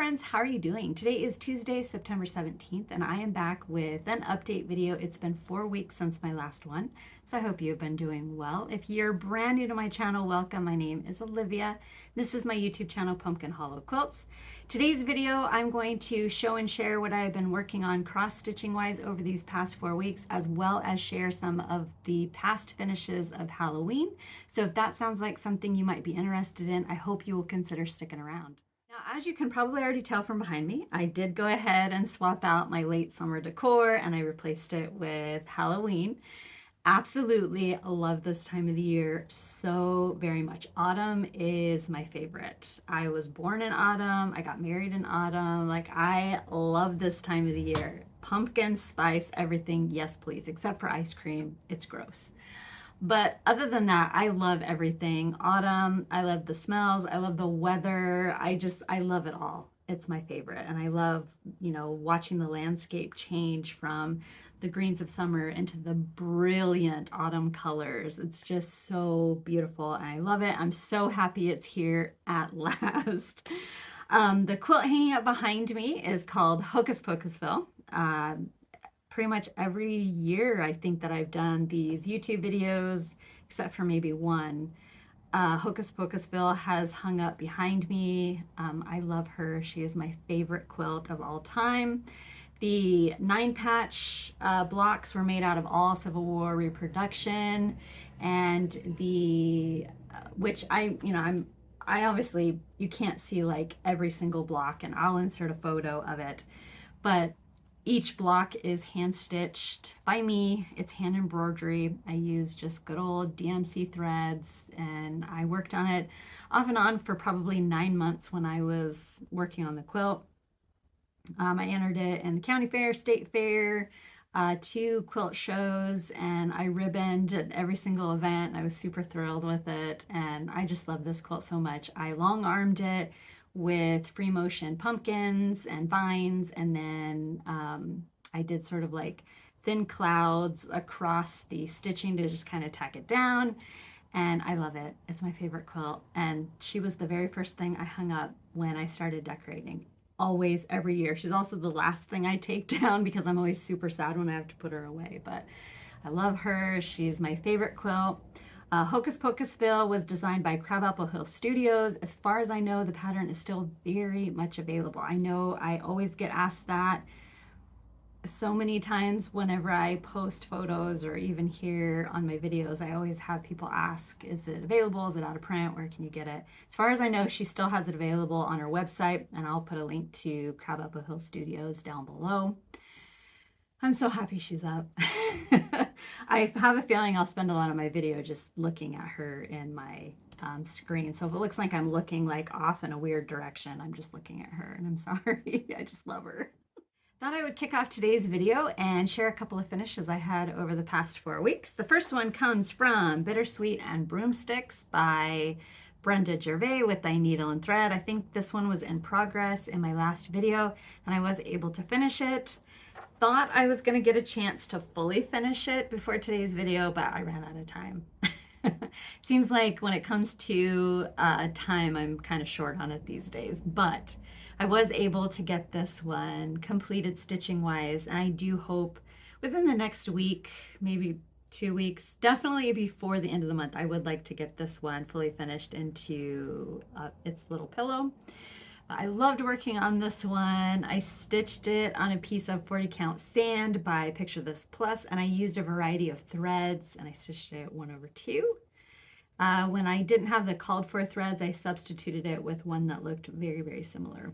friends, how are you doing? Today is Tuesday, September 17th, and I am back with an update video. It's been 4 weeks since my last one, so I hope you've been doing well. If you're brand new to my channel, welcome. My name is Olivia. This is my YouTube channel, Pumpkin Hollow Quilts. Today's video, I'm going to show and share what I've been working on cross-stitching wise over these past 4 weeks, as well as share some of the past finishes of Halloween. So if that sounds like something you might be interested in, I hope you will consider sticking around. Now, as you can probably already tell from behind me, I did go ahead and swap out my late summer decor and I replaced it with Halloween. Absolutely love this time of the year so very much. Autumn is my favorite. I was born in autumn. I got married in autumn. Like, I love this time of the year. Pumpkin, spice, everything, yes please, except for ice cream. It's gross. But other than that, I love everything. Autumn, I love the smells, I love the weather. I love it all. It's my favorite. And I love, watching the landscape change from the greens of summer into the brilliant autumn colors. It's just so beautiful. And I love it. I'm so happy it's here at last. The quilt hanging up behind me is called Hocus Pocusville. Pretty much every year I think that I've done these YouTube videos, except for maybe one. Hocus Pocusville has hung up behind me. I love her. She is my favorite quilt of all time. The 9-patch blocks were made out of all Civil War reproduction, and which I obviously, you can't see like every single block, and I'll insert a photo of it, but each block is hand stitched by me. It's hand embroidery. I use just good old DMC threads, and I worked on it off and on for probably 9 months when I was working on the quilt. I entered it in the county fair, state fair, 2 quilt shows, and I ribboned at every single event. I was super thrilled with it, and I just love this quilt so much. I long armed it with free motion pumpkins and vines, and then I did sort of like thin clouds across the stitching to just kind of tack it down, and I love it. It's my favorite quilt, and she was the very first thing I hung up when I started decorating. Always, every year. She's also the last thing I take down because I'm always super sad when I have to put her away, but I love her. She's my favorite quilt. Hocus Pocusville was designed by Crabapple Hill Studios. As far as I know, the pattern is still very much available. I know I always get asked that so many times whenever I post photos or even here on my videos. I always have people ask, is it available? Is it out of print? Where can you get it? As far as I know, she still has it available on her website, and I'll put a link to Crabapple Hill Studios down below. I'm so happy she's up. I have a feeling I'll spend a lot of my video just looking at her in my screen. So if it looks like I'm looking like off in a weird direction, I'm just looking at her, and I'm sorry. I just love her. Thought I would kick off today's video and share a couple of finishes I had over the past 4 weeks. The first one comes from Bittersweet Broomsticks by Brenda Gervais with Thy Needle and Thread. I think this one was in progress in my last video, and I was able to finish it. Thought I was going to get a chance to fully finish it before today's video, but I ran out of time. Seems like when it comes to time, I'm kind of short on it these days, but I was able to get this one completed stitching wise, and I do hope within the next week, maybe 2 weeks, definitely before the end of the month, I would like to get this one fully finished into its little pillow. I loved working on this one. I stitched it on a piece of 40 count sand by Picture This Plus, and I used a variety of threads, and I stitched it 1/2. When I didn't have the called for threads, I substituted it with one that looked very, very similar.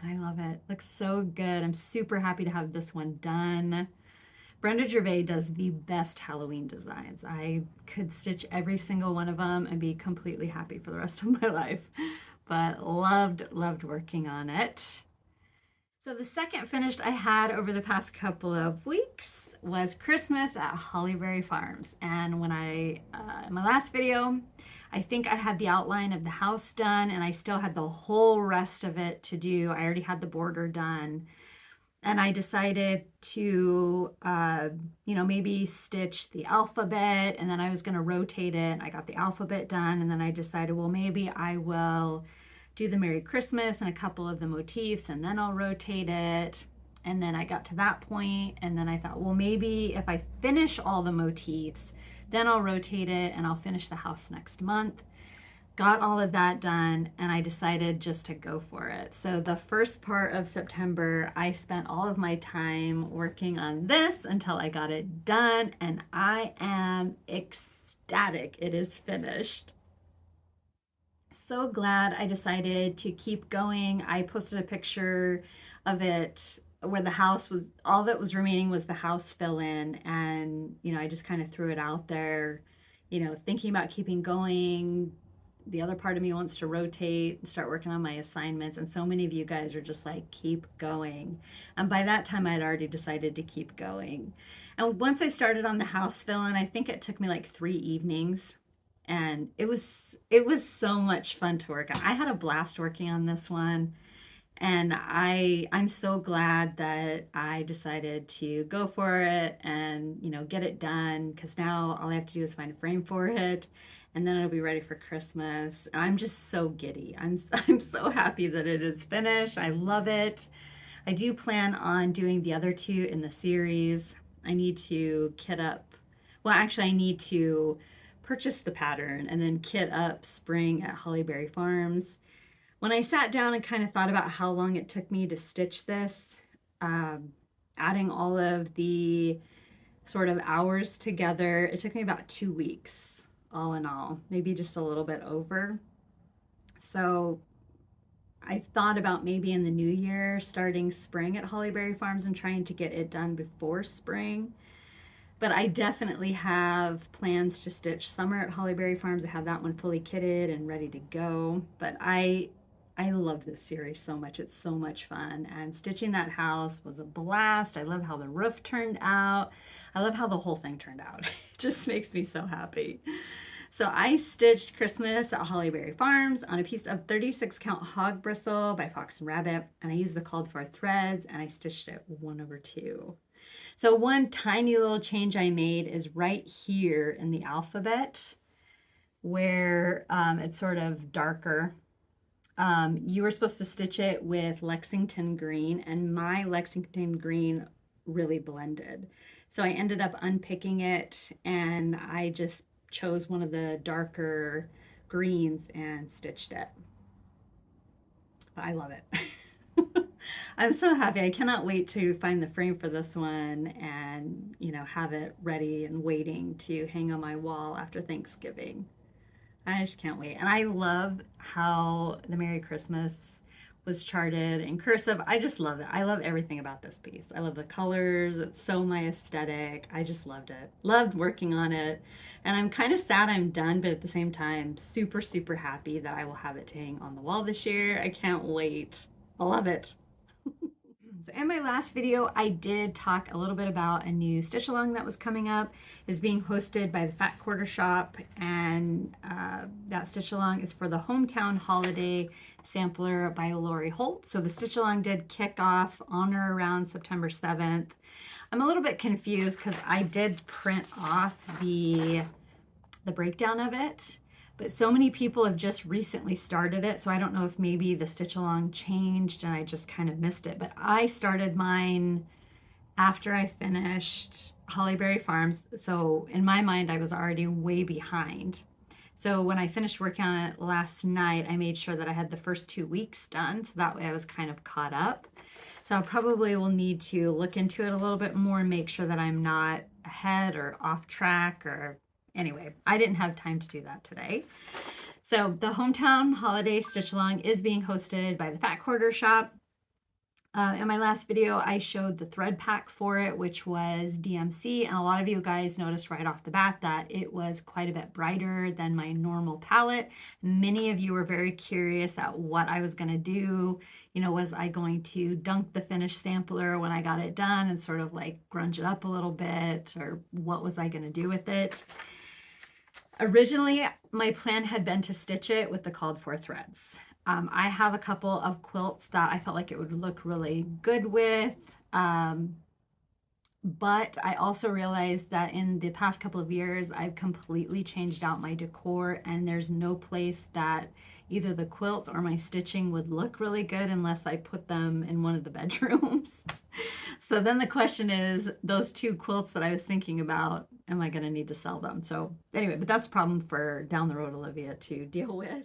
I love it. Looks so good. I'm super happy to have this one done. Brenda Gervais does the best Halloween designs. I could stitch every single one of them and be completely happy for the rest of my life. But loved working on it. So the second finished I had over the past couple of weeks was Christmas at Hollyberry Farms. And when in my last video, I think I had the outline of the house done, and I still had the whole rest of it to do. I already had the border done. And I decided to, maybe stitch the alphabet, and then I was going to rotate it. I got the alphabet done, and then I decided, well, maybe I will do the Merry Christmas and a couple of the motifs, and then I'll rotate it. And then I got to that point, and then I thought, well, maybe if I finish all the motifs, then I'll rotate it and I'll finish the house next month. Got all of that done, and I decided just to go for it. So the first part of September, I spent all of my time working on this until I got it done, and I am ecstatic it is finished. So glad I decided to keep going. I posted a picture of it where the house was, all that was remaining was the house fill in, and I just kind of threw it out there, thinking about keeping going. The other part of me wants to rotate and start working on my assignments, and so many of you guys are just like, keep going. And by that time I had already decided to keep going. And once I started on the house fill in, I think it took me like 3 evenings, and it was so much fun to work on. I had a blast working on this one, and I'm so glad that I decided to go for it and get it done, because now all I have to do is find a frame for it, and then it'll be ready for Christmas. I'm just so giddy. I'm so happy that it is finished. I love it. I do plan on doing the other 2 in the series. I need to kit up. Well, actually, I need to purchase the pattern and then kit up Spring at Hollyberry Farms. When I sat down and kind of thought about how long it took me to stitch this, adding all of the sort of hours together, it took me about 2 weeks, all in all, maybe just a little bit over. So I thought about maybe in the new year starting Spring at Hollyberry Farms and trying to get it done before spring. But I definitely have plans to stitch Summer at Hollyberry Farms. I have that one fully kitted and ready to go. But I love this series so much. It's so much fun. And stitching that house was a blast. I love how the roof turned out. I love how the whole thing turned out. It just makes me so happy. So I stitched Christmas at Hollyberry Farms on a piece of 36 count Hogsbristle by Fox and Rabbit. And I used the called for threads, and I stitched it 1/2. So one tiny little change I made is right here in the alphabet, where it's sort of darker. You were supposed to stitch it with Lexington green, and my Lexington green really blended. So I ended up unpicking it, and I just chose one of the darker greens and stitched it. But I love it. I'm so happy. I cannot wait to find the frame for this one and, have it ready and waiting to hang on my wall after Thanksgiving. I just can't wait. And I love how the Merry Christmas was charted in cursive. I just love it. I love everything about this piece. I love the colors. It's so my aesthetic. I just loved it. Loved working on it. And I'm kind of sad I'm done, but at the same time, super, super happy that I will have it to hang on the wall this year. I can't wait. I love it. So in my last video, I did talk a little bit about a new stitch along that was coming up. It's being hosted by the Fat Quarter Shop, and that stitch along is for the Hometown Holiday Sampler by Lori Holt. So the stitch along did kick off on or around September 7th. I'm a little bit confused because I did print off the breakdown of it, but so many people have just recently started it, so I don't know if maybe the stitch along changed and I just kind of missed it. But I started mine after I finished Hollyberry Farms, so in my mind I was already way behind. So when I finished working on it last night, I made sure that I had the first 2 weeks done, so that way I was kind of caught up. So I probably will need to look into it a little bit more and make sure that I'm not ahead or off track, or anyway, I didn't have time to do that today. So the Hometown Holiday Stitch Along is being hosted by the Fat Quarter Shop. In my last video, I showed the thread pack for it, which was DMC, and a lot of you guys noticed right off the bat that it was quite a bit brighter than my normal palette. Many of you were very curious at what I was going to do. Was I going to dunk the finished sampler when I got it done and sort of like grunge it up a little bit, or what was I going to do with it? Originally, my plan had been to stitch it with the called for threads. I have a couple of quilts that I felt like it would look really good with, but I also realized that in the past couple of years, I've completely changed out my decor, and there's no place that either the quilts or my stitching would look really good unless I put them in one of the bedrooms. So then the question is, those 2 quilts that I was thinking about, am I going to need to sell them? So anyway, but that's a problem for down the road, Olivia, to deal with.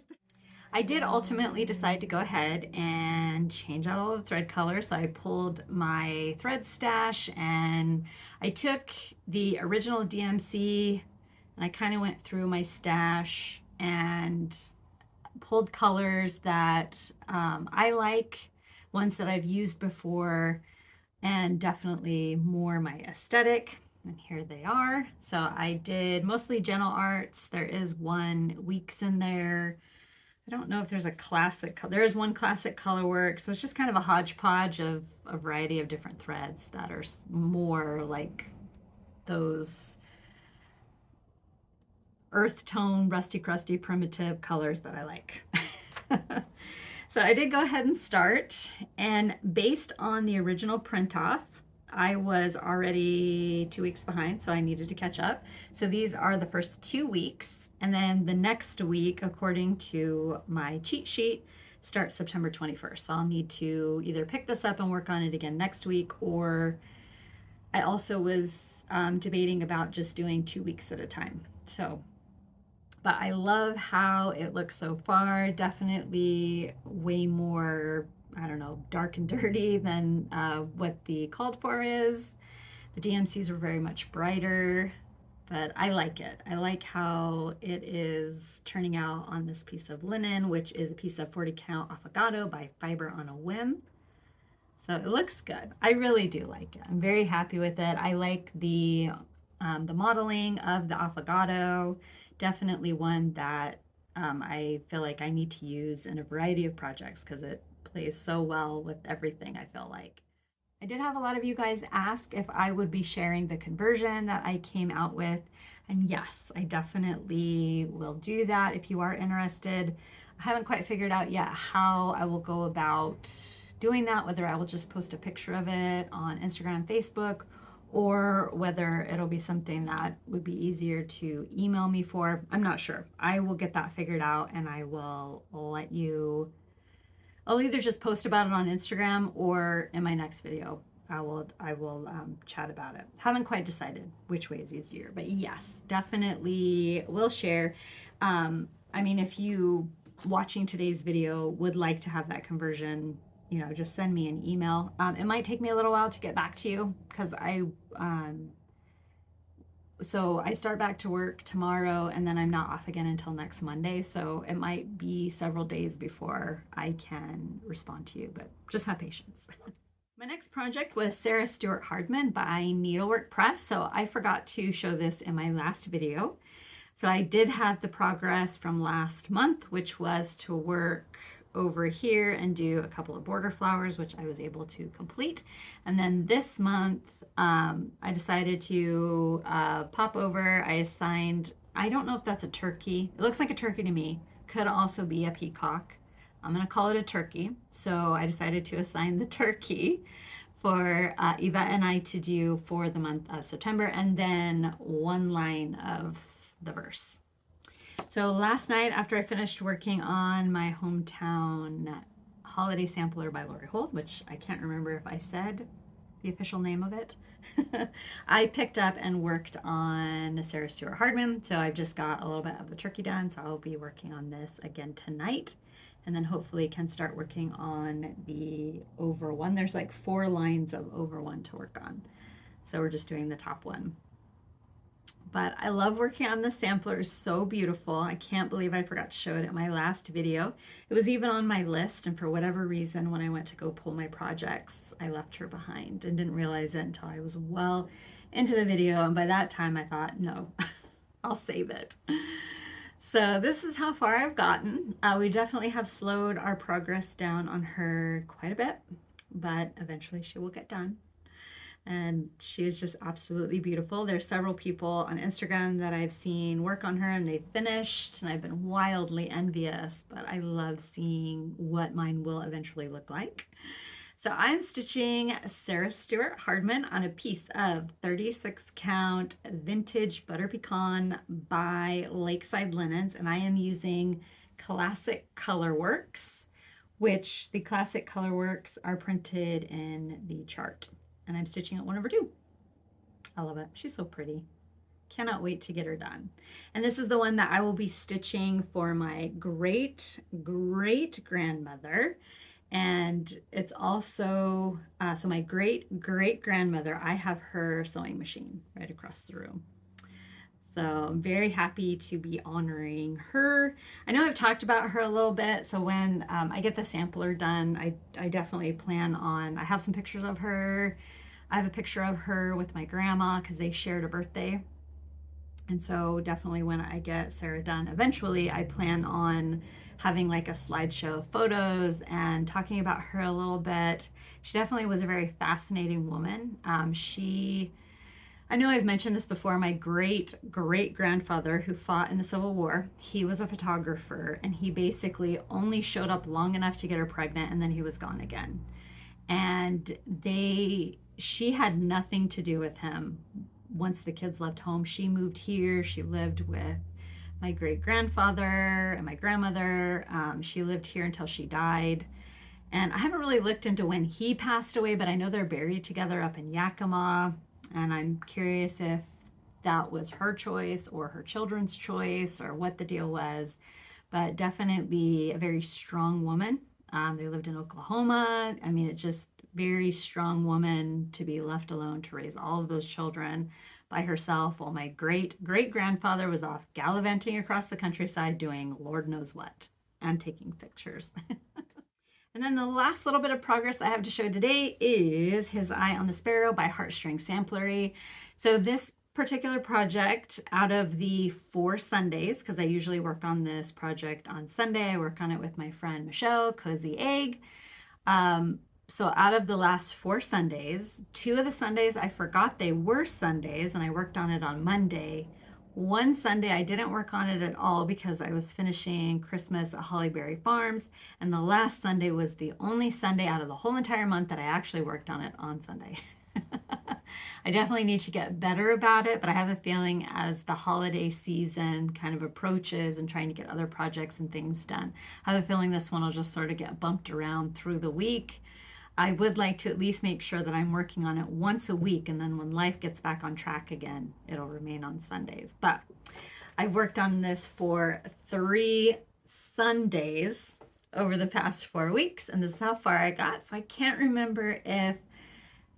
I did ultimately decide to go ahead and change out all the thread colors. So I pulled my thread stash and I took the original DMC and I kind of went through my stash and pulled colors that I like, ones that I've used before, and definitely more my aesthetic. And here they are. So I did mostly Gentle Arts. There is one Weeks in there. I don't know if there's a classic. There is one classic Colorworks. So it's just kind of a hodgepodge of a variety of different threads that are more like those earth tone, rusty, crusty, primitive colors that I like. So I did go ahead and start, and based on the original print off, I was already 2 weeks behind, so I needed to catch up. So these are the first 2 weeks, and then the next week, according to my cheat sheet, starts September 21st. So I'll need to either pick this up and work on it again next week, or I also was debating about just doing 2 weeks at a time. So but I love how it looks so far. Definitely way more, I don't know, dark and dirty than what the called for is. The DMCs were very much brighter, but I like it. I like how it is turning out on this piece of linen, which is a piece of 40 count Affogato by Fiber on a Whim. So it looks good. I really do like it. I'm very happy with it. I like the modeling of the Affogato. Definitely one that I feel like I need to use in a variety of projects because it plays so well with everything, I feel like. I did have a lot of you guys ask if I would be sharing the conversion that I came out with. And yes, I definitely will do that if you are interested. I haven't quite figured out yet how I will go about doing that, whether I will just post a picture of it on Instagram, Facebook, or whether it'll be something that would be easier to email me for. I'm not sure. I will get that figured out and I will let you. I'll either just post about it on Instagram or in my next video. I will chat about it. Haven't quite decided which way is easier, but yes, definitely will share. I mean, if you watching today's video would like to have that conversion, you know, just send me an email. It might take me a little while to get back to you because so I start back to work tomorrow and then I'm not off again until next Monday. So it might be several days before I can respond to you, but just have patience. My next project was Stewart Hardman by Needlework Press. So I forgot to show this in my last video. So I did have the progress from last month, which was to work over here and do a couple of border flowers, which I was able to complete. And then this month, I decided to pop over. I assigned, I don't know if that's a turkey. It looks like a turkey to me. Could also be a peacock. I'm gonna call it a turkey. So I decided to assign the turkey for Yvette and I to do for the month of September, and then one line of the verse. So last night, after I finished working on my hometown holiday sampler by Lori Holt, which I can't remember if I said the official name of it, I picked up and worked on Stewart Hardman. So I've just got a little bit of the turkey done. So I'll be working on this again tonight. And then hopefully can start working on the over one. There's like 4 lines of over one to work on. So we're just doing the top one. But I love working on the sampler. It's so beautiful. I can't believe I forgot to show it in my last video. It was even on my list, and for whatever reason, when I went to go pull my projects, I left her behind and didn't realize it until I was well into the video. And by that time I thought, no, I'll save it. So this is how far I've gotten. We definitely have slowed our progress down on her quite a bit, but eventually she will get done. And she is just absolutely beautiful. There's several people on Instagram that I've seen work on her and they've finished, and I've been wildly envious, but I love seeing what mine will eventually look like. So I'm stitching Stewart Hardman on a piece of 36 count vintage butter pecan by Lakeside Linens, and I am using Classic Colorworks, which the Classic Colorworks are printed in the chart. And I'm stitching at 1/2. I love it. She's so pretty. Cannot wait to get her done. And this is the one that I will be stitching for my great grandmother. And it's also, so my great grandmother, I have her sewing machine right across the room. So I'm very happy to be honoring her. I know I've talked about her a little bit. So when I get the sampler done, I definitely plan on, I have some pictures of her. I have a picture of her with my grandma because they shared a birthday. And so definitely when I get Sarah done, eventually I plan on having like a slideshow of photos and talking about her a little bit. She definitely was a very fascinating woman. I know I've mentioned this before, my great grandfather who fought in the Civil War, he was a photographer and he basically only showed up long enough to get her pregnant and then he was gone again. And she had nothing to do with him. Once the kids left home, she moved here. She lived with my great grandfather and my grandmother. She lived here until she died. And I haven't really looked into when he passed away, but I know they're buried together up in Yakima. And I'm curious if that was her choice or her children's choice or what the deal was. But definitely a very strong woman. They lived in Oklahoma. I mean, it's just very strong woman to be left alone to raise all of those children by herself while my great grandfather was off gallivanting across the countryside doing Lord knows what and taking pictures. And then the last little bit of progress I have to show today is His Eye on the Sparrow by Heartstring Samplery. So this particular project, out of the 4 Sundays, because I usually work on this project on Sunday, I work on it with my friend Michelle, Cozy Egg. So out of the last 4 Sundays, 2 of the Sundays I forgot they were Sundays and I worked on it on Monday. One Sunday I didn't work on it at all because I was finishing Christmas at Hollyberry Farms, and the last Sunday was the only Sunday out of the whole entire month that I actually worked on it on Sunday. I definitely need to get better about it, but I have a feeling as the holiday season kind of approaches and trying to get other projects and things done, I have a feeling this one will just sort of get bumped around through the week. I would like to at least make sure that I'm working on it once a week, and then when life gets back on track again, it'll remain on Sundays. But I've worked on this for 3 Sundays over the past 4 weeks, and this is how far I got. So I can't remember if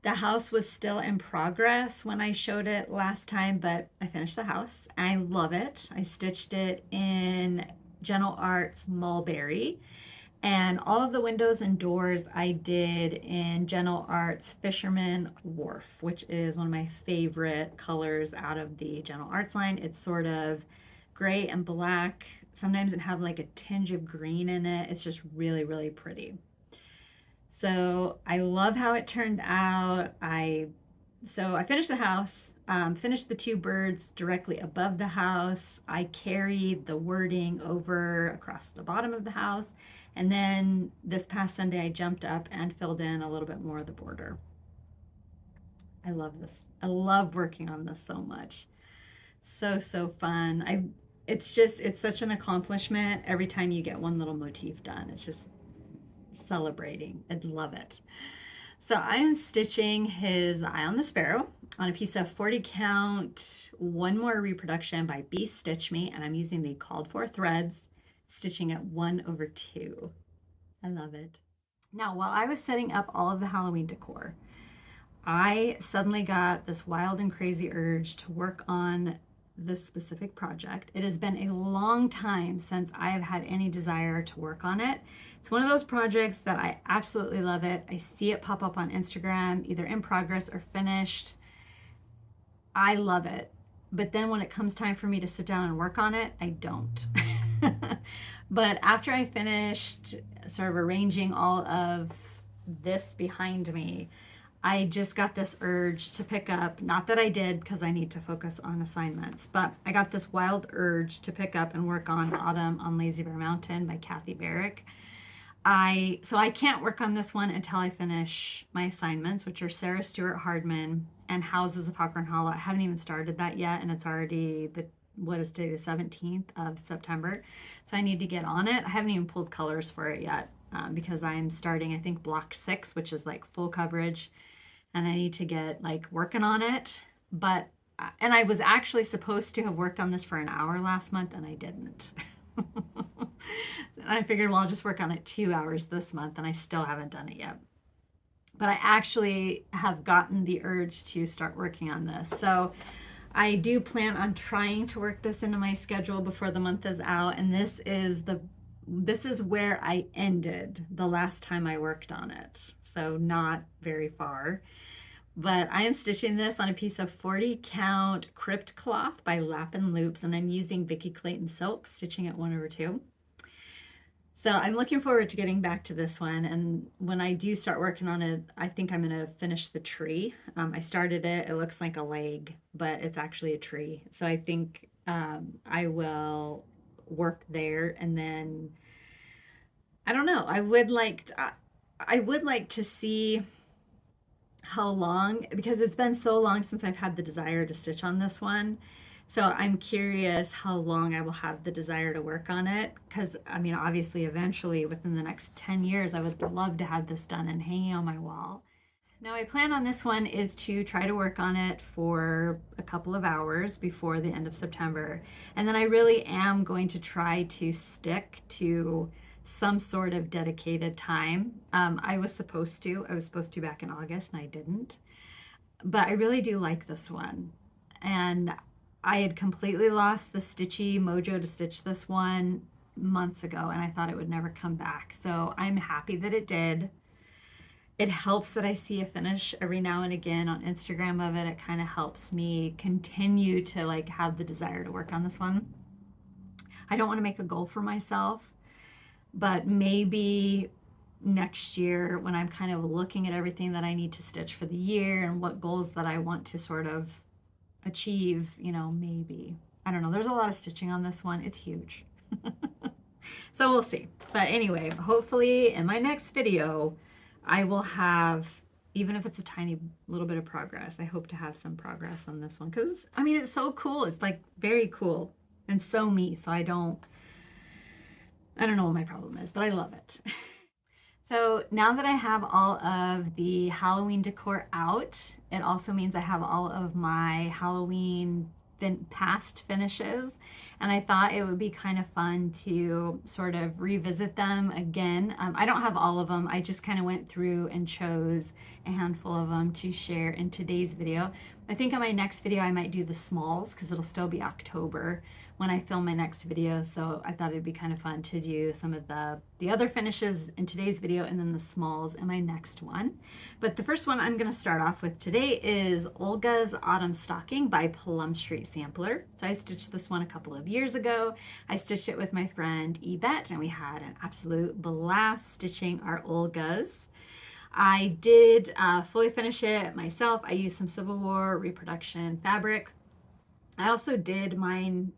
the house was still in progress when I showed it last time, but I finished the house. I love it. I stitched it in Gentle Arts Mulberry. And all of the windows and doors I did in Gentle Arts Fisherman Wharf, which is one of my favorite colors out of the Gentle Arts line. It's sort of gray and black. Sometimes it has like a tinge of green in it. It's just really pretty. So I love how it turned out. So I finished the house, finished the 2 birds directly above the house. I carried the wording over across the bottom of the house. And then this past Sunday, I jumped up and filled in a little bit more of the border. I love this. I love working on this so much. So fun. It's such an accomplishment every time you get one little motif done. It's just celebrating. I love it. So I am stitching His Eye on the Sparrow on a piece of 40 count One More Reproduction by Bee Stitch Me, and I'm using the called for threads, stitching at 1/2. I love it. Now, while I was setting up all of the Halloween decor, I suddenly got this wild and crazy urge to work on this specific project. It has been a long time since I have had any desire to work on it. It's one of those projects that I absolutely love it. I see it pop up on Instagram, either in progress or finished. I love it. But then when it comes time for me to sit down and work on it, I don't. But after I finished sort of arranging all of this behind me, I just got this urge to pick up, not that I did because I need to focus on assignments, but I got this wild urge to pick up and work on Autumn on Lazy Bear Mountain by Kathy Barrick. So I can't work on this one until I finish my assignments, which are Stewart, Hardman, and Houses of Hawker and Hollow. I haven't even started that yet, and it's already what is today, the 17th of September. So I need to get on it. I haven't even pulled colors for it yet because I'm starting, I think, block 6, which is like full coverage. And I need to get like working on it. But, and I was actually supposed to have worked on this for an hour last month and I didn't. I figured, well, I'll just work on it 2 hours this month, and I still haven't done it yet. But I actually have gotten the urge to start working on this. So I do plan on trying to work this into my schedule before the month is out. And this is where I ended the last time I worked on it. So not very far. But I am stitching this on a piece of 40 count Crypt cloth by Lap and Loops, and I'm using Vicki Clayton silk, stitching it 1/2. So I'm looking forward to getting back to this one. And when I do start working on it, I think I'm going to finish the tree. I started it. It looks like a leg, but it's actually a tree. So I think I will work there. And then, I don't know, I would like to see how long, because it's been so long since I've had the desire to stitch on this one. So I'm curious how long I will have the desire to work on it. Because, I mean, obviously, eventually, within the next 10 years, I would love to have this done and hanging on my wall. Now, my plan on this one is to try to work on it for a couple of hours before the end of September. And then I really am going to try to stick to some sort of dedicated time. I was supposed to back in August, and I didn't. But I really do like this one. And I had completely lost the stitchy mojo to stitch this one months ago, and I thought it would never come back. So I'm happy that it did. It helps that I see a finish every now and again on Instagram of it. It kind of helps me continue to like have the desire to work on this one. I don't want to make a goal for myself, but maybe next year when I'm kind of looking at everything that I need to stitch for the year and what goals that I want to sort of achieve, you know, maybe. I don't know. There's a lot of stitching on this one. It's huge. So we'll see. But anyway, hopefully in my next video, I will have, even if it's a tiny little bit of progress, I hope to have some progress on this one. Because, I mean, it's so cool. It's like very cool and so me. So I don't know what my problem is, but I love it. So now that I have all of the Halloween decor out, it also means I have all of my Halloween past finishes. And I thought it would be kind of fun to sort of revisit them again. I don't have all of them. I just kind of went through and chose a handful of them to share in today's video. I think on my next video, I might do the smalls because it'll still be October when I film my next video. So I thought it'd be kind of fun to do some of the other finishes in today's video and then the smalls in my next one. But the first one I'm gonna start off with today is Olga's Autumn Stocking by Plum Street Sampler. So I stitched this one a couple of years ago. I stitched it with my friend Yvette and we had an absolute blast stitching our Olgas. I did fully finish it myself. I used some Civil War reproduction fabric. I also did mine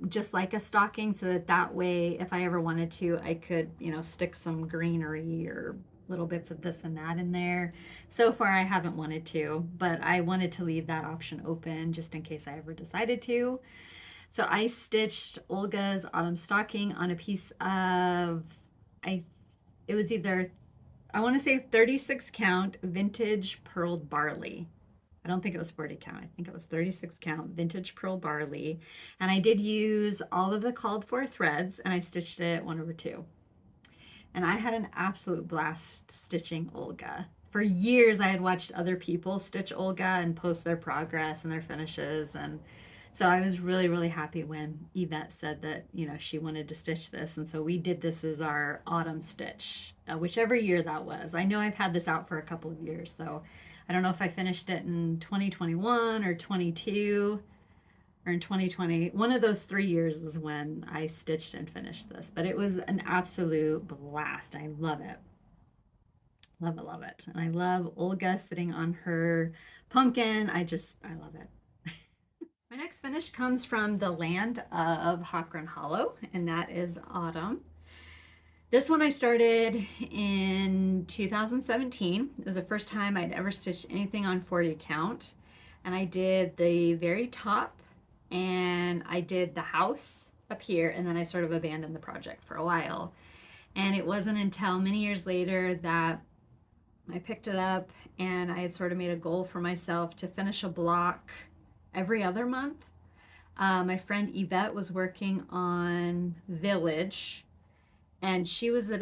just like a stocking so that way if I ever wanted to, I could, you know, stick some greenery or little bits of this and that in there. So far I haven't wanted to, but I wanted to leave that option open just in case I ever decided to. So I stitched Olga's Autumn Stocking on a piece of, it was either, I want to say 36 count vintage purled barley. I don't think it was 40 count. I think it was 36 count vintage pearl barley. And I did use all of the called for threads and I stitched it 1/2. And I had an absolute blast stitching Olga. For years I had watched other people stitch Olga and post their progress and their finishes. And so I was really, really happy when Yvette said that, you know, she wanted to stitch this. And so we did this as our autumn stitch, whichever year that was. I know I've had this out for a couple of years, so I don't know if I finished it in 2021 or 22 or in 2020. One of those 3 years is when I stitched and finished this, but it was an absolute blast. I love it. Love it, love it. And I love Olga sitting on her pumpkin. I love it. My next finish comes from the land of Hockrun Hollow, and that is Autumn. This one I started in 2017. It was the first time I'd ever stitched anything on 40 count. And I did the very top and I did the house up here, and then I sort of abandoned the project for a while. And it wasn't until many years later that I picked it up, and I had sort of made a goal for myself to finish a block every other month. My friend Yvette was working on Village, and she was at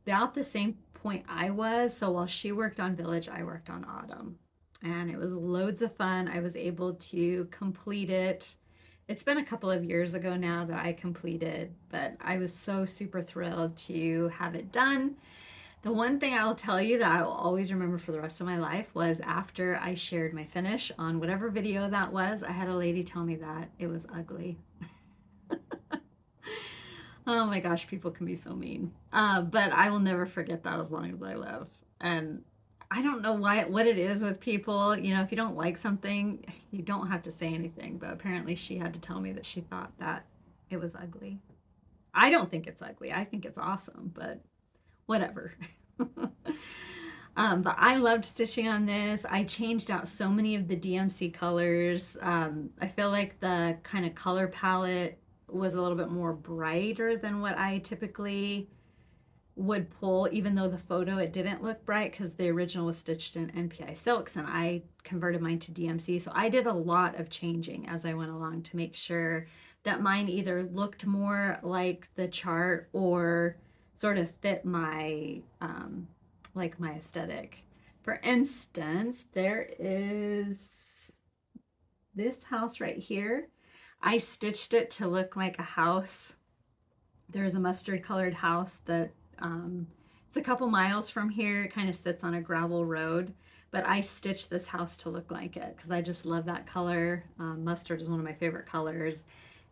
about the same point I was. So while she worked on Village, I worked on Autumn. And it was loads of fun. I was able to complete it. It's been a couple of years ago now that I completed, but I was so super thrilled to have it done. The one thing I will tell you that I will always remember for the rest of my life was after I shared my finish on whatever video that was, I had a lady tell me that it was ugly. Oh my gosh, people can be so mean. But I will never forget that as long as I live. And I don't know what it is with people. You know, if you don't like something, you don't have to say anything. But apparently she had to tell me that she thought that it was ugly. I don't think it's ugly. I think it's awesome, but whatever. But I loved stitching on this. I changed out so many of the DMC colors. I feel like the kind of color palette was a little bit more brighter than what I typically would pull, even though the photo it didn't look bright because the original was stitched in NPI silks and I converted mine to DMC. So I did a lot of changing as I went along to make sure that mine either looked more like the chart or sort of fit my like my aesthetic. For instance, there is this house right here. I stitched it to look like a house. There's a mustard colored house that it's a couple miles from here. It kind of sits on a gravel road, but I stitched this house to look like it because I just love that color. Mustard is one of my favorite colors,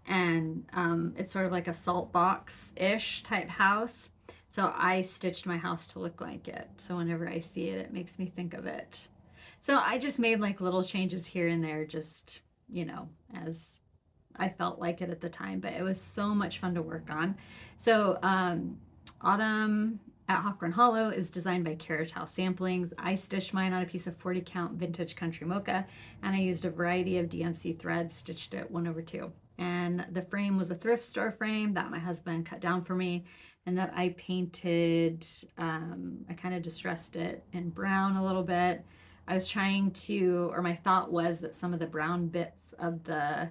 and it's sort of like a salt box-ish type house. So I stitched my house to look like it. So whenever I see it, it makes me think of it. So I just made like little changes here and there, just, you know, as I felt like it at the time, but it was so much fun to work on. So Autumn at Hockrun Hollow is designed by Caratile Samplings. I stitched mine on a piece of 40 count vintage country mocha, and I used a variety of DMC threads, stitched it 1/2. And the frame was a thrift store frame that my husband cut down for me, and that I painted. I kind of distressed it in brown a little bit. I was trying to, or my thought was that some of the brown bits of the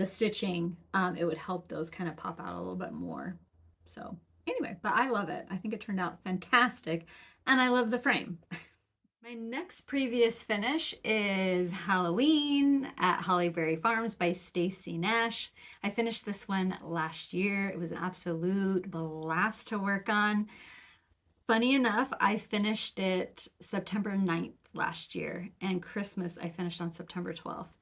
stitching, it would help those kind of pop out a little bit more. So anyway, but I love it. I think it turned out fantastic, and I love the frame. My next previous finish is Halloween at Hollyberry Farms by Stacy Nash. I finished this one last year. It was an absolute blast to work on. Funny enough, I finished it September 9th last year, and Christmas I finished on September 12th.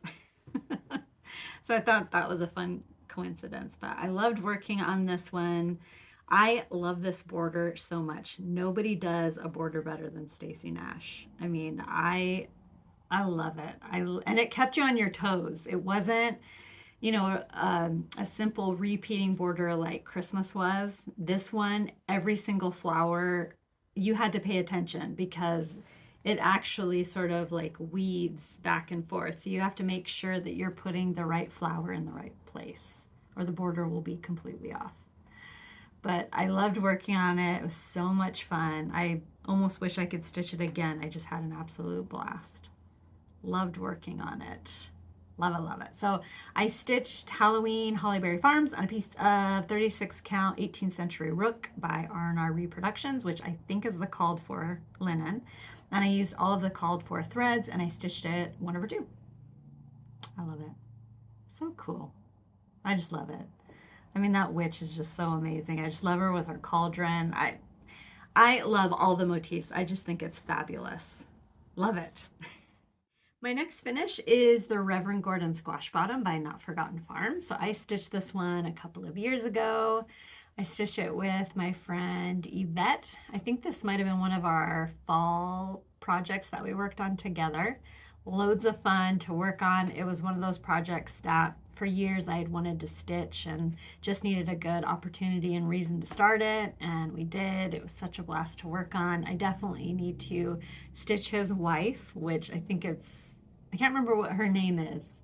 So I thought that was a fun coincidence, but I loved working on this one. I love this border so much. Nobody does a border better than Stacy Nash. I mean, I love it. And it kept you on your toes. It wasn't, you know, a simple repeating border like Christmas was. This one, every single flower, you had to pay attention because it actually sort of like weaves back and forth. So you have to make sure that you're putting the right flower in the right place, or the border will be completely off. But I loved working on it. It was so much fun. I almost wish I could stitch it again. I just had an absolute blast. Loved working on it. Love it, love it. So I stitched Halloween Hollyberry Farms on a piece of 36 count 18th century rook by R&R Reproductions, which I think is the called for linen. And I used all of the called for threads, and I stitched it 1/2. I love it. So cool. I just love it. I mean, that witch is just so amazing. I just love her with her cauldron. I love all the motifs. I just think it's fabulous. Love it. My next finish is the Reverend Gordon Squash Bottom by Not Forgotten Farms. So I stitched this one a couple of years ago. I stitched it with my friend Yvette. I think this might have been one of our fall projects that we worked on together. Loads of fun to work on. It was one of those projects that for years I had wanted to stitch and just needed a good opportunity and reason to start it, and we did. It was such a blast to work on. I definitely need to stitch his wife, which I think I can't remember what her name is.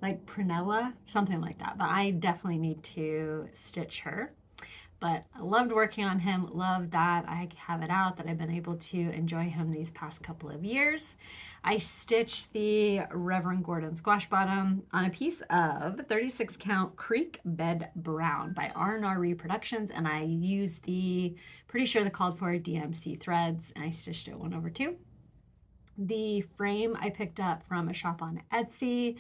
like Prunella, something like that. But I definitely need to stitch her. But I loved working on him, loved that I have it out, that I've been able to enjoy him these past couple of years. I stitched the Reverend Gordon Squash Bottom on a piece of 36 count Creek Bed Brown by R&R Reproductions, and I used the, pretty sure the called for DMC threads, and I stitched it 1/2. The frame I picked up from a shop on Etsy.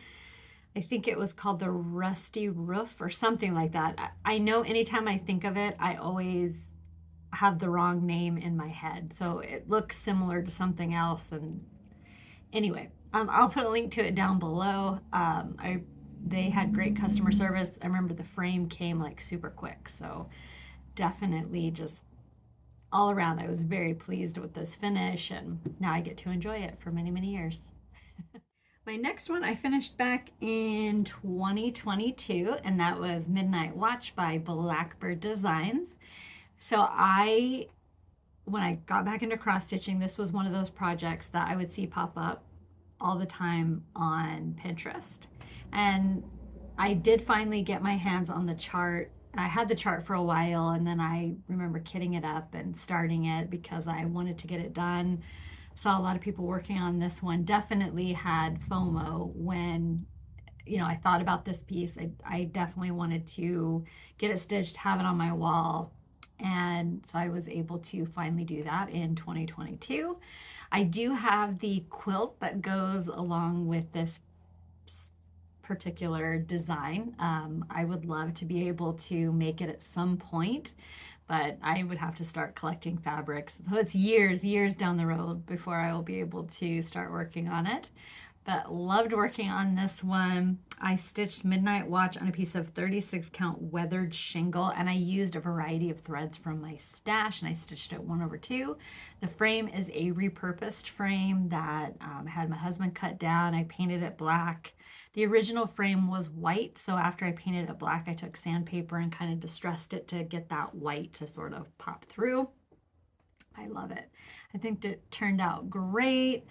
I think it was called the Rusty Roof or something like that. I know anytime I think of it, I always have the wrong name in my head. So it looks similar to something else. And anyway, I'll put a link to it down below. They had great customer service. I remember the frame came like super quick. So definitely just all around, I was very pleased with this finish. And now I get to enjoy it for many, many years. My next one I finished back in 2022, and that was Midnight Watch by Blackbird Designs. So when I got back into cross stitching, this was one of those projects that I would see pop up all the time on Pinterest. And I did finally get my hands on the chart. I had the chart for a while, and then I remember kitting it up and starting it because I wanted to get it done. Saw a lot of people working on this one. Definitely had FOMO when, I thought about this piece. I definitely wanted to get it stitched, have it on my wall. And so I was able to finally do that in 2022. I do have the quilt that goes along with this particular design. I would love to be able to make it at some point, but I would have to start collecting fabrics. So it's years down the road before I will be able to start working on it. But loved working on this one. I stitched Midnight Watch on a piece of 36 count weathered shingle, and I used a variety of threads from my stash, and I stitched it 1/2. The frame is a repurposed frame that I had my husband cut down. I painted it black. The original frame was white, so after I painted it black, I took sandpaper and kind of distressed it to get that white to sort of pop through. I love it. I think it turned out great.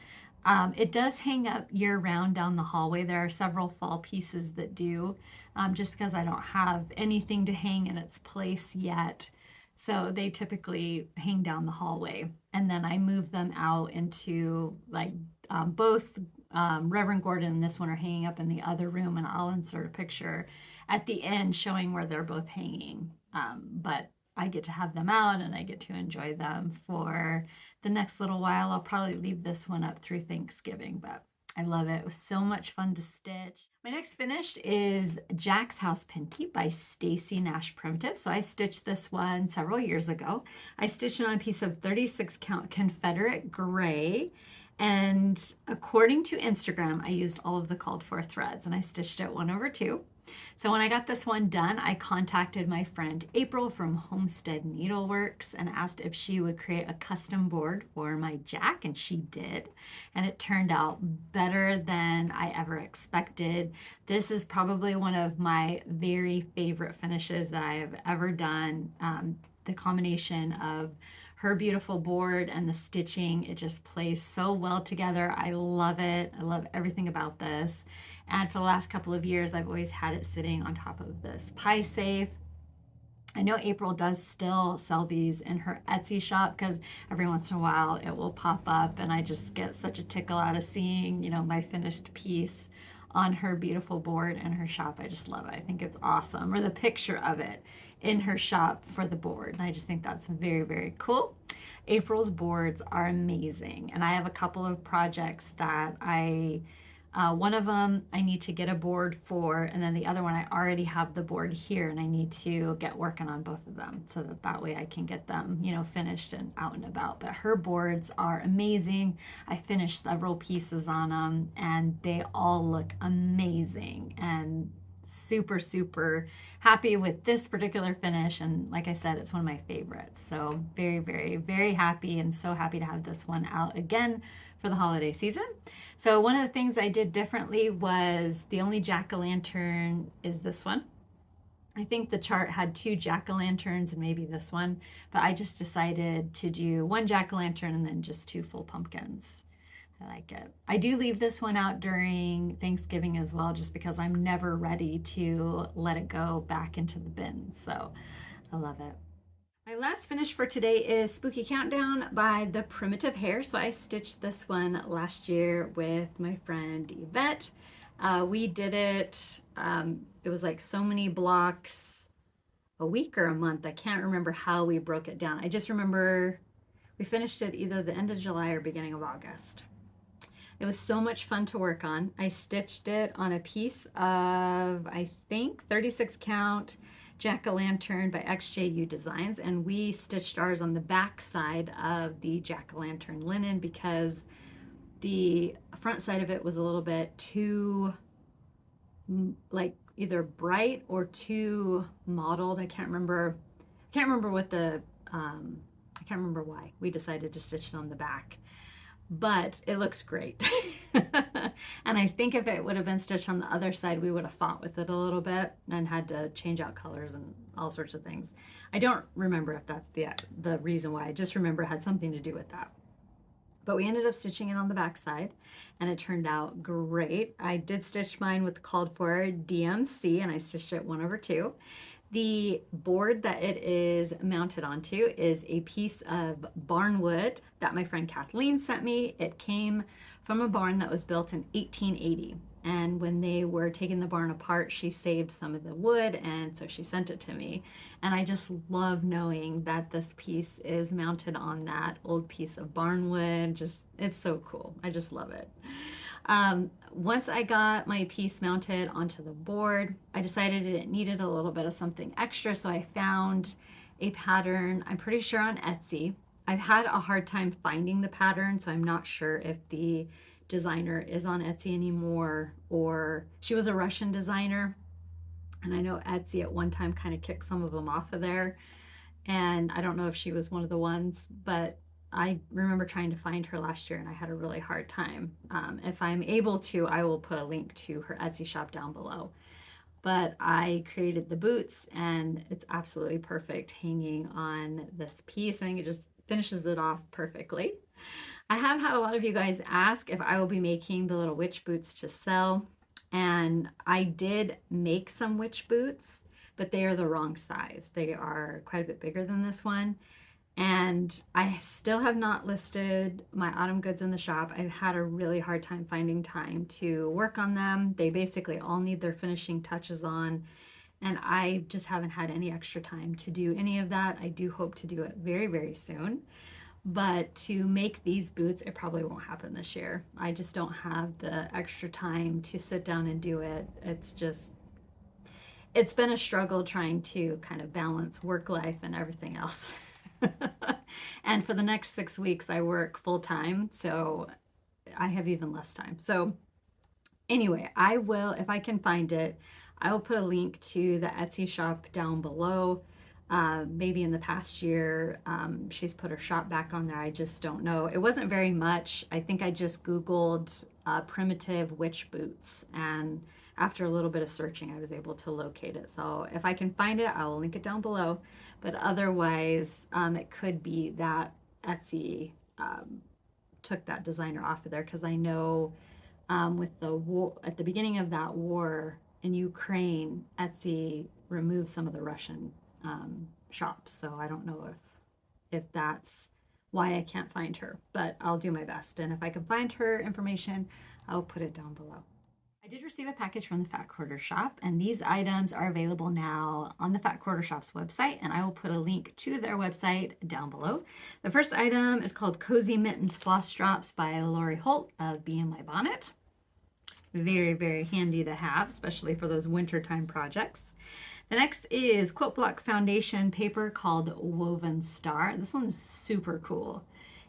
It does hang up year-round down the hallway. There are several fall pieces that do, just because I don't have anything to hang in its place yet. So they typically hang down the hallway. And then I move them out into both Reverend Gordon and this one are hanging up in the other room, and I'll insert a picture at the end showing where they're both hanging. But I get to have them out and I get to enjoy them for the next little while. I'll probably leave this one up through Thanksgiving, but I love it. It was so much fun to stitch. My next finished is Jack's House Pinkeep by Stacy Nash Primitive. So I stitched this one several years ago. I stitched it on a piece of 36 count Confederate gray. And according to Instagram, I used all of the called for threads and I stitched it 1/2. So when I got this one done, I contacted my friend April from Homestead Needleworks and asked if she would create a custom board for my Jack, and she did. And it turned out better than I ever expected. This is probably one of my very favorite finishes that I have ever done. The combination of her beautiful board and the stitching, it just plays so well together. I love it. I love everything about this. And for the last couple of years, I've always had it sitting on top of this pie safe. I know April does still sell these in her Etsy shop because every once in a while it will pop up and I just get such a tickle out of seeing, my finished piece on her beautiful board in her shop. I just love it. I think it's awesome. Or the picture of it in her shop for the board. And I just think that's very, very cool. April's boards are amazing. And I have a couple of projects that one of them I need to get a board for, and then the other one I already have the board here and I need to get working on both of them so that way I can get them, finished and out and about. But her boards are amazing. I finished several pieces on them and they all look amazing, and super, super happy with this particular finish. And like I said, it's one of my favorites. So very, very, very happy, and so happy to have this one out again for the holiday season. So one of the things I did differently was the only jack-o'-lantern is this one. I think the chart had 2 jack-o'-lanterns and maybe this one, but I just decided to do 1 jack-o'-lantern and then just 2 full pumpkins. I like it. I do leave this one out during Thanksgiving as well, just because I'm never ready to let it go back into the bin. So I love it. My last finish for today is Spooky Countdown by The Primitive Hair. So I stitched this one last year with my friend Yvette. We did it, it was like so many blocks a week or a month. I can't remember how we broke it down. I just remember we finished it either the end of July or beginning of August. It was so much fun to work on. I stitched it on a piece of, I think, 36 count jack-o'-lantern by XJU Designs, and we stitched ours on the back side of the jack-o'-lantern linen because the front side of it was a little bit too like either bright or too mottled. I can't remember what the I can't remember why we decided to stitch it on the back, but it looks great. And I think if it would have been stitched on the other side, we would have fought with it a little bit and had to change out colors and all sorts of things. I don't remember if that's the reason why. I just remember it had something to do with that. But we ended up stitching it on the back side, and it turned out great. I did stitch mine with called for DMC, and I stitched it 1/2. The board that it is mounted onto is a piece of barnwood that my friend Kathleen sent me. It came from a barn that was built in 1880. And when they were taking the barn apart, she saved some of the wood, and so she sent it to me. And I just love knowing that this piece is mounted on that old piece of barnwood. Just, it's so cool. I just love it. Once I got my piece mounted onto the board, I decided it needed a little bit of something extra, so I found a pattern, I'm pretty sure on Etsy. I've had a hard time finding the pattern, so I'm not sure if the designer is on Etsy anymore, or she was a Russian designer, and I know Etsy at one time kind of kicked some of them off of there, and I don't know if she was one of the ones, but I remember trying to find her last year and I had a really hard time. If I'm able to, I will put a link to her Etsy shop down below. But I created the boots and it's absolutely perfect hanging on this piece. I think it just finishes it off perfectly. I have had a lot of you guys ask if I will be making the little witch boots to sell. And I did make some witch boots, but they are the wrong size. They are quite a bit bigger than this one. And I still have not listed my autumn goods in the shop. I've had a really hard time finding time to work on them. They basically all need their finishing touches on, and I just haven't had any extra time to do any of that. I do hope to do it very, very soon. But to make these boots, it probably won't happen this year. I just don't have the extra time to sit down and do it. It's been a struggle trying to kind of balance work life and everything else. And for the next 6 weeks, I work full time, so I have even less time. So anyway, I will, if I can find it, I will put a link to the Etsy shop down below. Maybe in the past year, she's put her shop back on there. I just don't know. It wasn't very much. I think I just Googled primitive witch boots, and after a little bit of searching, I was able to locate it. So if I can find it, I will link it down below. But otherwise, it could be that Etsy took that designer off of there, because I know with the war, at the beginning of that war in Ukraine, Etsy removed some of the Russian shops. So I don't know if that's why I can't find her, but I'll do my best. And if I can find her information, I'll put it down below. I did receive a package from the Fat Quarter Shop, and these items are available now on the Fat Quarter Shop's website, and I will put a link to their website down below. The first item is called Cozy Mittens Floss Drops by Lori Holt of Be In My Bonnet. Very, very handy to have, especially for those wintertime projects. The next is Quilt Block Foundation paper called Woven Star. This one's super cool,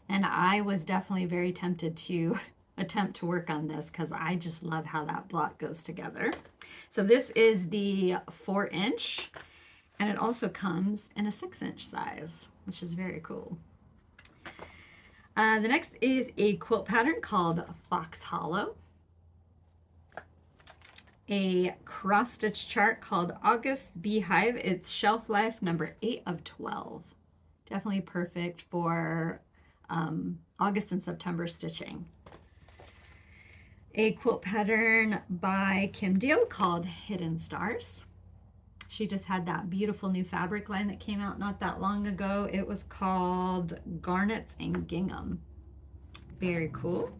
and I was definitely very tempted to attempt to work on this because I just love how that block goes together. So this is the 4-inch, and it also comes in a 6-inch size, which is very cool. The next is a quilt pattern called Fox Hollow. A cross stitch chart called August Beehive. It's shelf life number 8 of 12. Definitely perfect for August and September stitching. a quilt pattern by Kim Deal called Hidden Stars. She just had that beautiful new fabric line that came out not that long ago. It was called Garnets and Gingham. Very cool.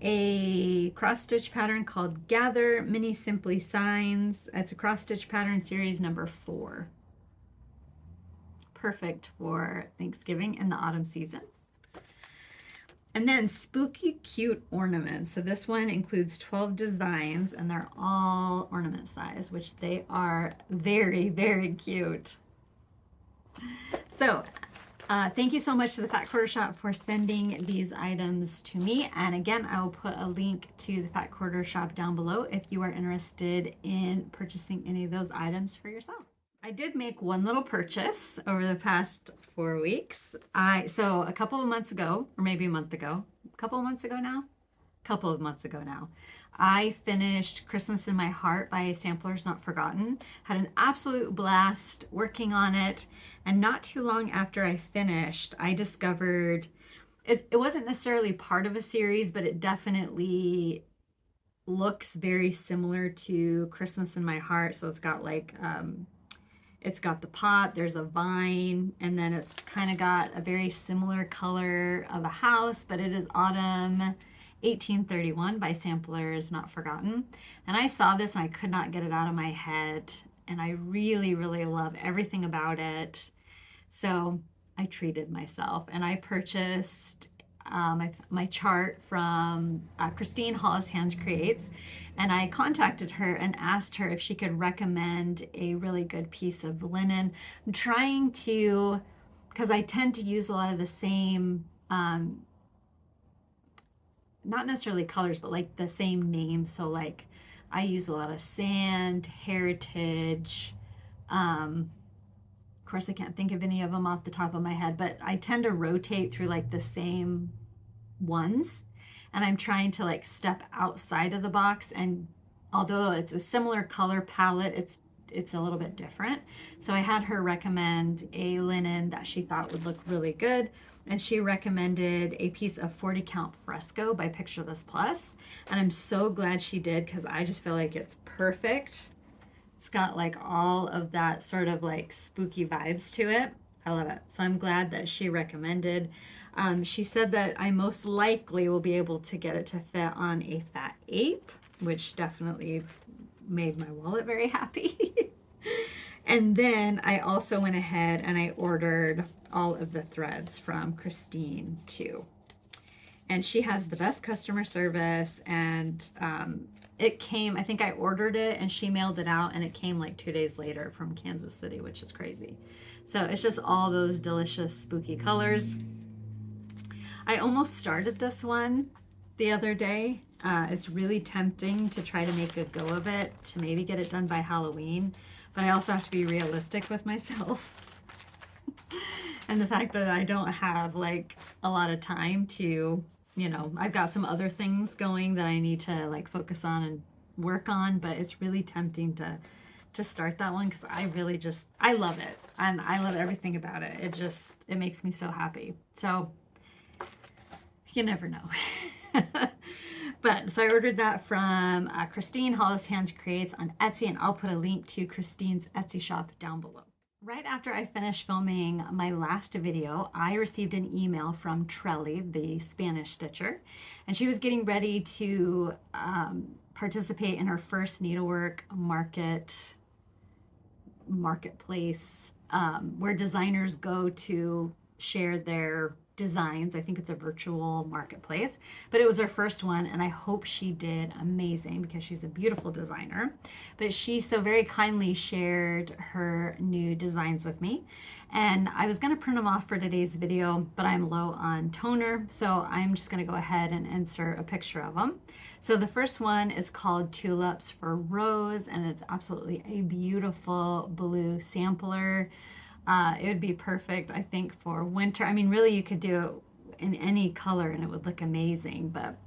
A cross stitch pattern called Gather Mini Simply Signs. It's a cross stitch pattern series number 4. Perfect for Thanksgiving and the autumn season. And then Spooky Cute Ornaments. So this one includes 12 designs and they're all ornament size, which they are very, very cute. So thank you so much to the Fat Quarter Shop for sending these items to me. And again, I will put a link to the Fat Quarter Shop down below if you are interested in purchasing any of those items for yourself. I did make one little purchase over the past 4 weeks. So a couple of months ago, or maybe a month ago, a couple of months ago now, I finished Christmas in My Heart by Samplers Not Forgotten. Had an absolute blast working on it. And not too long after I finished, I discovered it wasn't necessarily part of a series, but it definitely looks very similar to Christmas in My Heart. So it's got like, it's got the pot, there's a vine, and then it's kind of got a very similar color of a house, but it is Autumn 1831 by Samplers Not Forgotten. And I saw this and I could not get it out of my head. And I really, really love everything about it. So I treated myself and I purchased my chart from Christine Hollis Hands Creates, and I contacted her and asked her if she could recommend a really good piece of linen. I'm trying to, because I tend to use a lot of the same, not necessarily colors, but like the same names. So like I use a lot of Sand, Heritage. Of course, I can't think of any of them off the top of my head, but I tend to rotate through like the same ones, and I'm trying to like step outside of the box, and although it's a similar color palette, it's a little bit different. So I had her recommend a linen that she thought would look really good, and she recommended a piece of 40 count fresco by Picture This Plus, and I'm so glad she did because I just feel like it's perfect. It's got like all of that sort of like spooky vibes to it. I love it. So I'm glad that she recommended. She said that I most likely will be able to get it to fit on a fat 8, which definitely made my wallet very happy. And then I also went ahead and I ordered all of the threads from Christine too. And she has the best customer service, and it came, I think I ordered it and she mailed it out and it came like 2 days later from Kansas City, which is crazy. So it's just all those delicious spooky colors. I almost started this one the other day. It's really tempting to try to make a go of it, to maybe get it done by Halloween, but I also have to be realistic with myself. And the fact that I don't have like a lot of time to, you know, I've got some other things going that I need to like focus on and work on, but it's really tempting to start that one because I really just, I love it. And I love everything about it. It makes me so happy. So you never know. But so I ordered that from Christine Hollis Hands Creates on Etsy, and I'll put a link to Christine's Etsy shop down below. Right after I finished filming my last video, I received an email from Trelly, the Spanish stitcher, and she was getting ready to participate in her first needlework marketplace where designers go to share their designs. I think it's a virtual marketplace, but it was her first one, and I hope she did amazing because she's a beautiful designer. But she so very kindly shared her new designs with me, and I was going to print them off for today's video, but I'm low on toner, so I'm just going to go ahead and insert a picture of them. So the first one is called Tulips for Rose, and it's absolutely a beautiful blue sampler. It would be perfect, I think, for winter. I mean, really, you could do it in any color and it would look amazing, but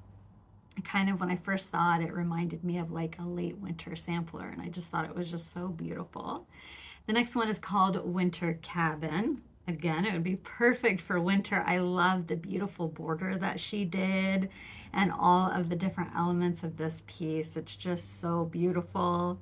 kind of when I first saw it, it reminded me of like a late winter sampler, and I just thought it was just so beautiful. The next one is called Winter Cabin, Again, it would be perfect for winter. I love the beautiful border that she did and all of the different elements of this piece. It's just so beautiful.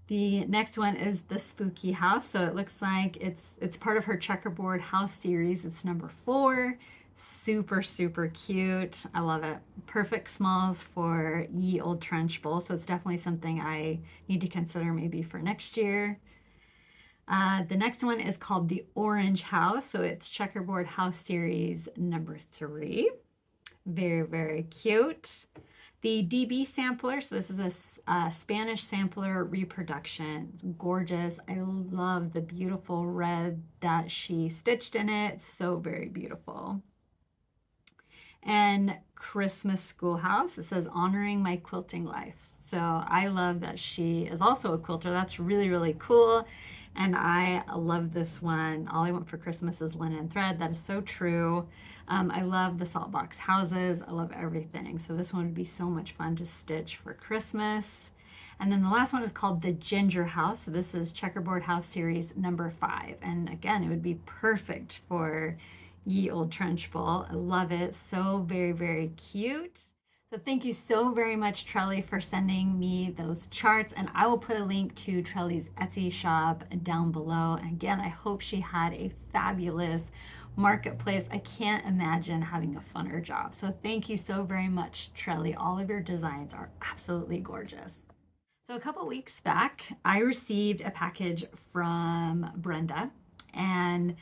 The next one is the Spooky House. So it looks like it's part of her checkerboard house series. It's number 4. Super, super cute. I love it. Perfect smalls for Ye Old Trench Bowl. So it's definitely something I need to consider maybe for next year. The next one is called the Orange House. So it's checkerboard house series number 3. Very, very cute. The DB sampler, so this is a Spanish sampler reproduction. It's gorgeous. I love the beautiful red that she stitched in it. So very beautiful. And Christmas Schoolhouse, it says honoring my quilting life. So I love that she is also a quilter. That's really, really cool. And I love this one. All I want for Christmas is linen thread. That is so true. I love the salt box houses. I love everything. So this one would be so much fun to stitch for Christmas. And then the last one is called the Ginger House. So this is checkerboard house series number 5. And again, it would be perfect for Ye Old Trench Bowl. I love it. So very, very cute. So thank you so very much, Trelly, for sending me those charts. And I will put a link to Trelly's Etsy shop down below. And again, I hope she had a fabulous marketplace. I can't imagine having a funner job. So thank you so very much, Trelly. All of your designs are absolutely gorgeous. So a couple weeks back, I received a package from Brenda, and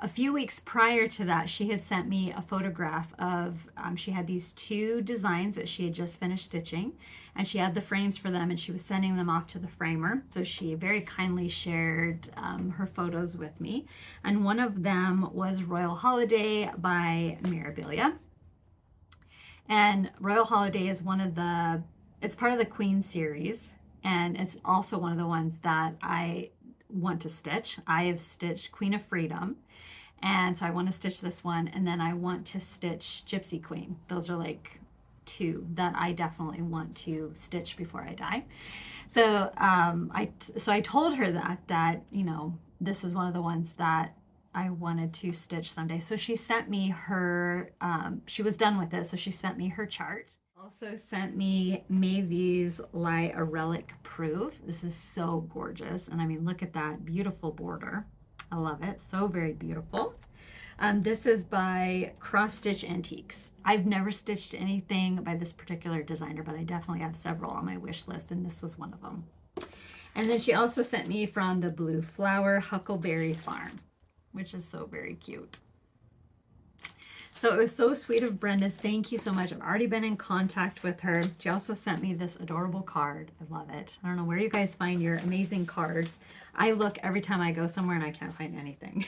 a few weeks prior to that, she had sent me a photograph of, she had these 2 designs that she had just finished stitching, and she had the frames for them, and she was sending them off to the framer. So she very kindly shared her photos with me. And one of them was Royal Holiday by Mirabilia. And Royal Holiday is it's part of the Queen series, and it's also one of the ones that I want to stitch. I have stitched Queen of Freedom, and so I want to stitch this one, and then I want to stitch Gypsy Queen. Those are like 2 that I definitely want to stitch before I die. So I told her that you know, this is one of the ones that I wanted to stitch someday. So she sent me her, she was done with it, so she sent me her chart. Also sent me May These Lie a Relic Prove. This is so gorgeous. And I mean, look at that beautiful border. I love it. So very beautiful. This is by Cross Stitch Antiques. I've never stitched anything by this particular designer, but I definitely have several on my wish list, and this was one of them. And then she also sent me from the Blue Flower Huckleberry Farm, which is so very cute. So it was so sweet of Brenda. Thank you so much. I've already been in contact with her. She also sent me this adorable card. I love it. I don't know where you guys find your amazing cards. I look every time I go somewhere and I can't find anything.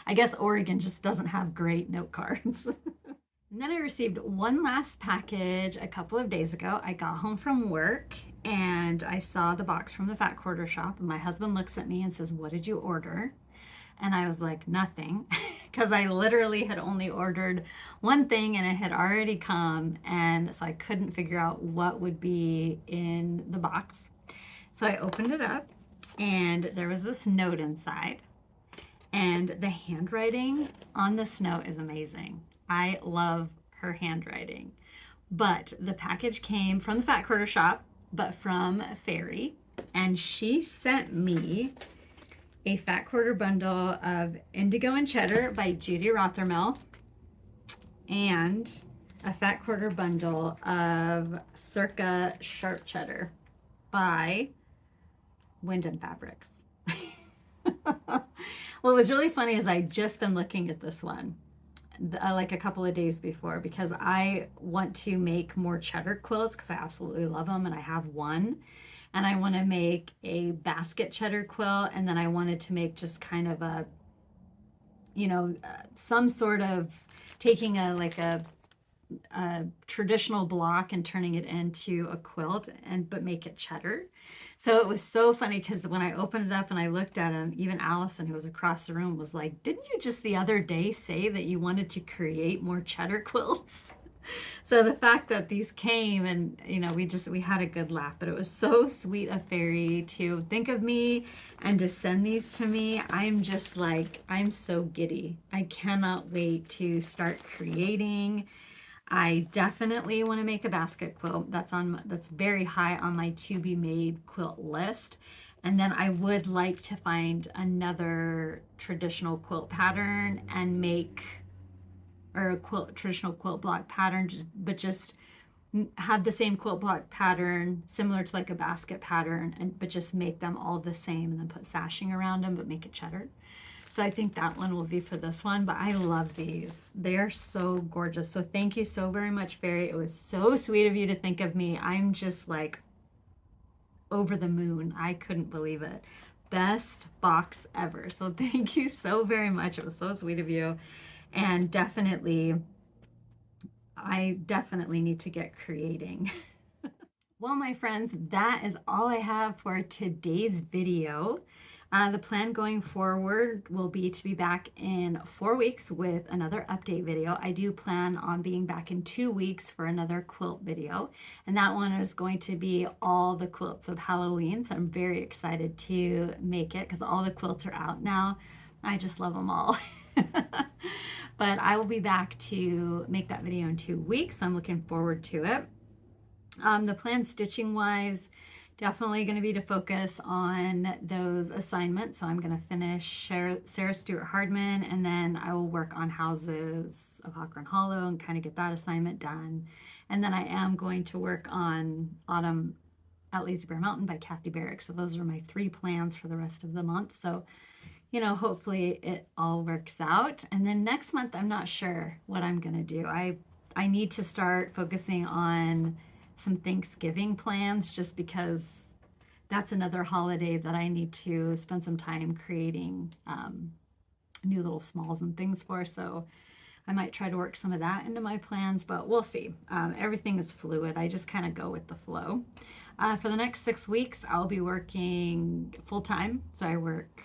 I guess Oregon just doesn't have great note cards. And then I received one last package a couple of days ago. I got home from work and I saw the box from the Fat Quarter Shop, and my husband looks at me and says, "What did you order?" And I was like, "Nothing," because I literally had only ordered one thing and it had already come, and so I couldn't figure out what would be in the box. So I opened it up and there was this note inside, and the handwriting on this note is amazing. I love her handwriting. But the package came from the Fat Quarter Shop, but from Fairy, and she sent me a Fat Quarter bundle of Indigo and Cheddar by Judy Rothermel, and a Fat Quarter bundle of Circa Sharp Cheddar by Wyndham Fabrics. What was really funny is I'd just been looking at this one like a couple of days before, because I want to make more cheddar quilts because I absolutely love them, and I have one. And I want to make a basket cheddar quilt, and then I wanted to make just kind of a, you know, some sort of taking a traditional block and turning it into a quilt, but make it cheddar. So it was so funny because when I opened it up and I looked at him, even Allison, who was across the room, was like, "Didn't you just the other day say that you wanted to create more cheddar quilts?" So the fact that these came and, we had a good laugh, but it was so sweet of Fairy to think of me and to send these to me. I'm just like, I'm so giddy. I cannot wait to start creating. I definitely want to make a basket quilt. That's very high on my to be made quilt list. And then I would like to find another traditional quilt pattern and make, or a traditional quilt block pattern, just have the same quilt block pattern similar to like a basket pattern, but just make them all the same and then put sashing around them, but make it cheddar. So I think that one will be for this one, but I love these. They're so gorgeous. So thank you so very much, Fairy. It was so sweet of you to think of me. I'm just like over the moon. I couldn't believe it. Best box ever. So thank you so very much. It was so sweet of you. And I definitely need to get creating. Well, my friends, that is all I have for today's video. The plan going forward will be to be back in 4 weeks with another update video. I do plan on being back in 2 weeks for another quilt video, and that one is going to be all the quilts of Halloween. So I'm very excited to make it because all the quilts are out now. I just love them all. But I will be back to make that video in 2 weeks. So I'm looking forward to it. The plan stitching wise, definitely going to be to focus on those assignments. So I'm going to finish Sarah Stewart Hardman, and then I will work on Houses of Hawker and Hollow and kind of get that assignment done. And then I am going to work on Autumn at Lazy Bear Mountain by Kathy Barrick. So those are my 3 plans for the rest of the month. So, hopefully it all works out. And then next month, I'm not sure what I'm going to do. I need to start focusing on some Thanksgiving plans, just because that's another holiday that I need to spend some time creating new little smalls and things for. So I might try to work some of that into my plans, but we'll see. Everything is fluid. I just kind of go with the flow. For the next 6 weeks, I'll be working full-time. So I work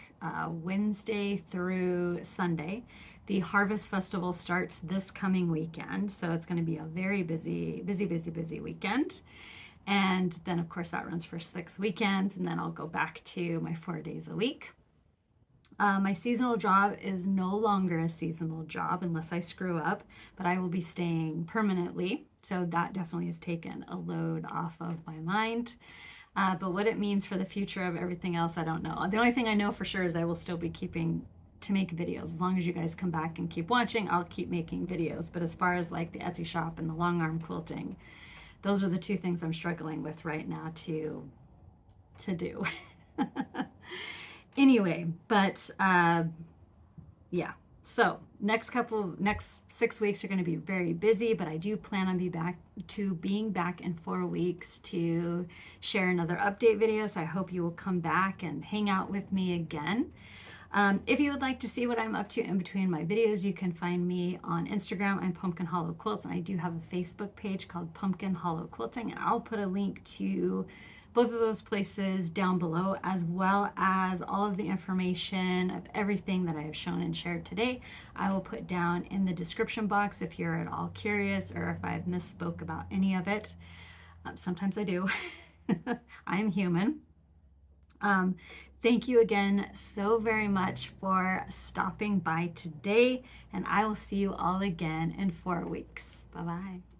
Wednesday through Sunday. The Harvest Festival starts this coming weekend, so it's going to be a very busy weekend. And then, of course, that runs for 6 weekends, and then I'll go back to my 4 days a week. My seasonal job is no longer a seasonal job unless I screw up, but I will be staying permanently. So that definitely has taken a load off of my mind. But what it means for the future of everything else, I don't know. The only thing I know for sure is I will still be keeping to make videos. As long as you guys come back and keep watching, I'll keep making videos. But as far as like the Etsy shop and the long arm quilting, those are the 2 things I'm struggling with right now to do. Anyway, but yeah. So next 6 weeks are going to be very busy, but I do plan on being back in 4 weeks to share another update video. So I hope you will come back and hang out with me again. If you would like to see what I'm up to in between my videos, you can find me on Instagram. I'm Pumpkin Hollow Quilts, and I do have a Facebook page called Pumpkin Hollow Quilting, and I'll put a link to both of those places down below, as well as all of the information of everything that I have shown and shared today. I will put down in the description box if you're at all curious or if I've misspoke about any of it. Sometimes I do. I am human. Thank you again so very much for stopping by today, and I will see you all again in 4 weeks. Bye-bye.